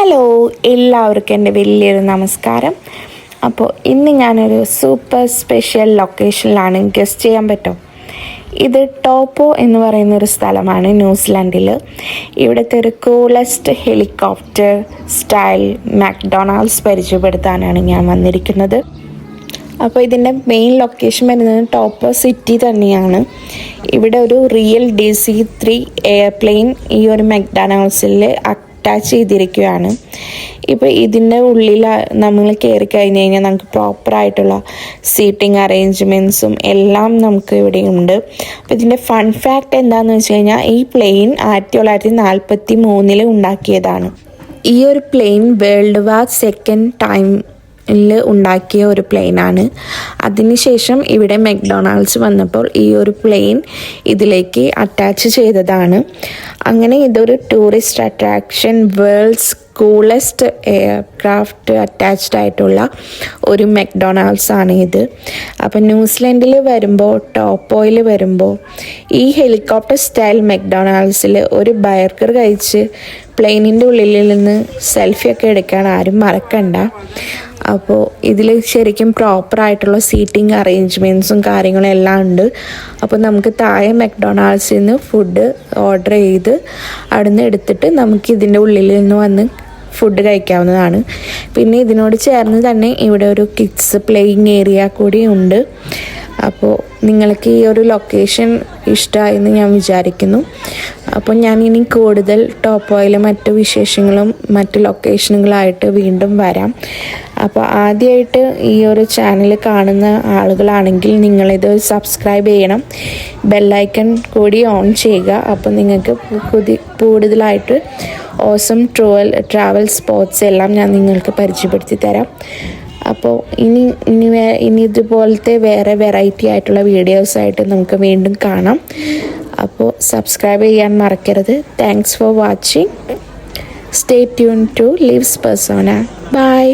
Hello, എല്ലാവർക്കും എൻ്റെ വലിയൊരു നമസ്കാരം. അപ്പോൾ ഇന്ന് ഞാനൊരു സൂപ്പർ സ്പെഷ്യൽ ലൊക്കേഷനിലാണ്. ഗസ്റ്റ് ചെയ്യാൻ പറ്റും. ഇത് ടോപ്പോ എന്ന് പറയുന്നൊരു സ്ഥലമാണ് ന്യൂസിലാൻഡിൽ. ഇവിടുത്തെ ഒരു കൂളസ്റ്റ് ഹെലികോപ്റ്റർ സ്റ്റൈൽ മാക്ഡൊണാൾഡ്സ് പരിചയപ്പെടുത്താനാണ് ഞാൻ വന്നിരിക്കുന്നത്. അപ്പോൾ ഇതിൻ്റെ മെയിൻ ലൊക്കേഷൻ വരുന്നത് ടോപ്പോ സിറ്റി തന്നെയാണ്. ഇവിടെ ഒരു റിയൽ DC-3 എയർപ്ലെയിൻ ഈ ഒരു മക്ഡൊണാൾഡ്സിൽ അറ്റാച്ച് ചെയ്തിരിക്കുകയാണ്. ഇപ്പോൾ ഇതിൻ്റെ ഉള്ളിൽ നമ്മൾ കയറി കഴിഞ്ഞ് കഴിഞ്ഞാൽ നമുക്ക് പ്രോപ്പറായിട്ടുള്ള സീറ്റിംഗ് അറേഞ്ച്മെൻറ്റ്സും എല്ലാം നമുക്ക് ഇവിടെ ഉണ്ട്. അപ്പോൾ ഇതിൻ്റെ ഫൺ ഫാക്റ്റ് എന്താണെന്ന് വെച്ച് കഴിഞ്ഞാൽ ഈ പ്ലെയിൻ 1943 ഉണ്ടാക്കിയതാണ്. ഈ ഒരു plane world war second time ഉണ്ടാക്കിയ ഒരു പ്ലെയിനാണ്. അതിനുശേഷം ഇവിടെ മക്ഡൊണാൾഡ്സ് വന്നപ്പോൾ ഈ ഒരു പ്ലെയിൻ ഇതിലേക്ക് അറ്റാച്ച് ചെയ്തതാണ്. അങ്ങനെ ഇതൊരു tourist attraction, world's coolest aircraft attached ആയിട്ടുള്ള ഒരു മക്ഡൊണാൾഡ്സ് ആണ് ഇത്. അപ്പോൾ ന്യൂസിലൻഡിൽ വരുമ്പോൾ, ടോപ്പോയിൽ വരുമ്പോൾ ഈ ഹെലികോപ്റ്റർ സ്റ്റൈൽ മക്ഡൊണാൾഡ്സിൽ ഒരു ബർഗർ കഴിച്ച് പ്ലെയിനിൻ്റെ ഉള്ളിൽ നിന്ന് സെൽഫിയൊക്കെ എടുക്കാൻ ആരും മറക്കണ്ട. അപ്പോൾ ഇതിൽ ശരിക്കും പ്രോപ്പറായിട്ടുള്ള സീറ്റിംഗ് അറേഞ്ച്മെൻറ്റ്സും കാര്യങ്ങളും എല്ലാം ഉണ്ട്. അപ്പോൾ നമുക്ക് താഴെ മക്ഡൊണാൾഡ്സിൽ നിന്ന് ഫുഡ് ഓർഡർ ചെയ്ത് അവിടെ നിന്ന് എടുത്തിട്ട് നമുക്ക് ഇതിൻ്റെ ഉള്ളിൽ നിന്ന് വന്ന് ഫുഡ് കഴിക്കാവുന്നതാണ്. പിന്നെ ഇതിനോട് ചേർന്ന് തന്നെ ഇവിടെ ഒരു കിഡ്സ് പ്ലേയിങ് ഏരിയ കൂടി ഉണ്ട്. അപ്പോൾ നിങ്ങൾക്ക് ഈ ഒരു ലൊക്കേഷൻ ഇഷ്ടമായെന്ന് ഞാൻ വിചാരിക്കുന്നു. അപ്പോൾ ഞാൻ ഇനി കൂടുതൽ ടോപ്പോയിലെ മറ്റു വിശേഷങ്ങളും മറ്റു ലൊക്കേഷനുകളായിട്ട് വീണ്ടും വരാം. അപ്പോൾ ആദ്യമായിട്ട് ഈ ഒരു ചാനൽ കാണുന്ന ആളുകളാണെങ്കിൽ നിങ്ങളിത് സബ്സ്ക്രൈബ് ചെയ്യണം, ബെല്ലൈക്കൺ കൂടി ഓൺ ചെയ്യുക. അപ്പോൾ നിങ്ങൾക്ക് കൂടുതലായിട്ട് ഓസം ട്രാവൽ സ്പോട്ട്സ് എല്ലാം ഞാൻ നിങ്ങൾക്ക് പരിചയപ്പെടുത്തി തരാം. അപ്പോൾ ഇനി ഇതുപോലത്തെ വേറെ വെറൈറ്റി ആയിട്ടുള്ള വീഡിയോസായിട്ട് നമുക്ക് വീണ്ടും കാണാം. അപ്പോൾ സബ്സ്ക്രൈബ് ചെയ്യാൻ മറക്കരുത്. Thanks for watching. Stay tune to lives persona. By.